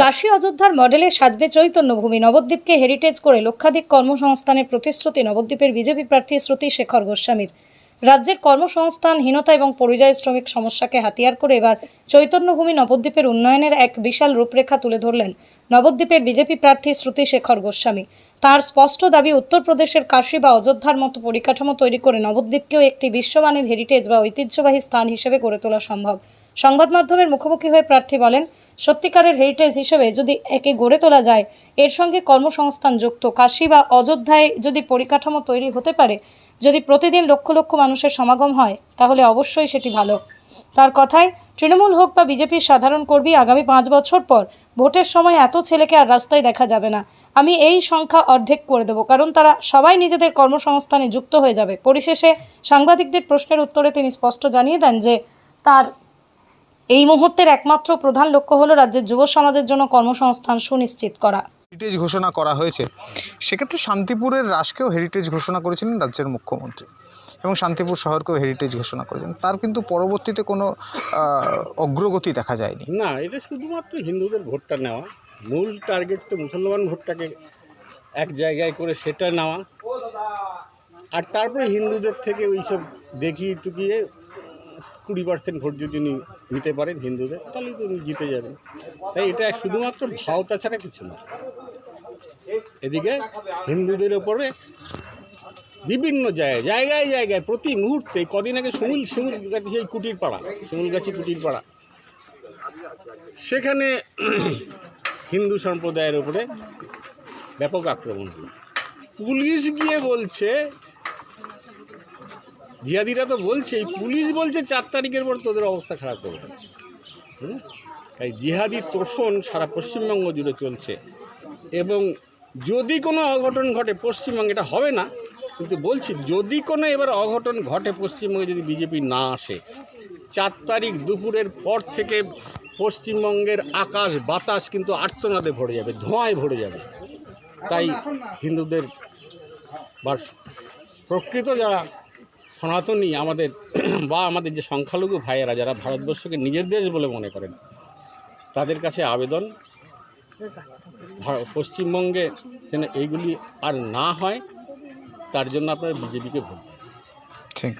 কাশী অযোধ্যার মডেলে সাজবে চৈতন্যভূমি। নবদ্বীপকে হেরিটেজ করে লক্ষাধিক কর্মসংস্থানের প্রতিশ্রুতি নবদ্বীপের বিজেপি প্রার্থী শ্রুতি শেখর গোস্বামীর। রাজ্যের কর্মসংস্থানহীনতা এবং পরিযায়ী শ্রমিক সমস্যাকে হাতিয়ার করে এবার চৈতন্যভূমি নবদ্বীপের উন্নয়নের এক বিশাল রূপরেখা তুলে ধরলেন নবদ্বীপের বিজেপি প্রার্থী শ্রুতি শেখর গোস্বামী। তার স্পষ্ট দাবি, উত্তরপ্রদেশের কাশী বা অযোধ্যার মতো পরিকাঠামো তৈরি করে নবদ্বীপকেও একটি বিশ্বমানের হেরিটেজ বা ঐতিহ্যবাহী স্থান হিসেবে গড়ে তোলা সম্ভব। সংবাদ মাধ্যমের মুখোমুখি হয়ে প্রার্থী বলেন, সত্যিকারের হেরিটেজ হিসেবে যদি একে গড়ে তোলা যায়, এর সঙ্গে কর্মসংস্থান যুক্ত কাশী বা অযোধ্যায় যদি পরিকাঠামো তৈরি হতে পারে, যদি প্রতিদিন লক্ষ লক্ষ মানুষের সমাগম হয়, তাহলে অবশ্যই সেটি ভালো। তার কথায়, তৃণমূল হোক বা বিজেপির সাধারণ কর্মী, আগামী 5 বছর পর ভোটের সময় এত ছেলেকে আর রাস্তায় দেখা যাবে না। আমি এই সংখ্যা অর্ধেক করে দেব, কারণ তারা সবাই নিজেদের কর্মসংস্থানে যুক্ত হয়ে যাবে। পরিশেষে সাংবাদিকদের প্রশ্নের উত্তরে তিনি স্পষ্ট জানিয়ে দেন যে তার এই মুহূর্তের একমাত্র প্রধান লক্ষ্য হলো রাজ্যের যুব সমাজের জন্য কর্মসংস্থান সুনিশ্চিত করা। হেরিটেজ ঘোষণা করা হয়েছে, সেক্ষেত্রে শান্তিপুরের রাসকেও হেরিটেজ ঘোষণা করেছিলেন রাজ্যের মুখ্যমন্ত্রী, এবং শান্তিপুর শহরকেও হেরিটেজ ঘোষণা করেছেন। তার কিন্তু পরবর্তীতে কোনো অগ্রগতি দেখা যায়নি। না, এটা শুধুমাত্র হিন্দুদের ভোটটা নেওয়া, মূল টার্গেট তো মুসলমান ভোটটাকে এক জায়গায় করে সেটা নেওয়া, আর তারপরে হিন্দুদের থেকে ওইসব দেখিয়ে টুকিয়ে 20% ভোট যদি নিতে পারেন হিন্দুদের, তাহলে তো উনি জিতে যাবেন। তাই এটা শুধুমাত্র ভাওতা ছাড়া কিছু না। এদিকে হিন্দুদের ওপরে বিভিন্ন জায়গায় জায়গায় প্রতি মুহূর্তে, কদিন আগে শিমুলগাছি সেই শিমুলগাছি কুটির পাড়া, সেখানে হিন্দু সম্প্রদায়ের উপরে ব্যাপক আক্রমণ হল। পুলিশ গিয়ে বলছে, জিহাদিরা তো বলছে, পুলিশ বলছে 4 তারিখের পর তোদের অবস্থা খারাপ করবে। তাই জিহাদি তোষণ সারা পশ্চিমবঙ্গ জুড়ে চলছে, এবং যদি কোনো অঘটন ঘটে পশ্চিমবঙ্গে, এটা হবে না কিন্তু বলছি, যদি কোনো এবার অঘটন ঘটে পশ্চিমবঙ্গে, যদি বিজেপি না আসে, 4 তারিখ দুপুরের পর থেকে পশ্চিমবঙ্গের আকাশ বাতাস কিন্তু আর্তনাদে ভরে যাবে, ধোঁয়ায় ভরে যাবে। তাই হিন্দুদের বা প্রকৃত যারা সনাতনী আমাদের বা আমাদের যে সংখ্যালঘু ভাইয়েরা, যারা ভারতবর্ষকে নিজের দেশ বলে মনে করেন, তাদের কাছে আবেদন, পশ্চিমবঙ্গে যেন এইগুলি আর না হয়, তার জন্য আপনারা বিজেপিকে ভোট দিন। ঠিক।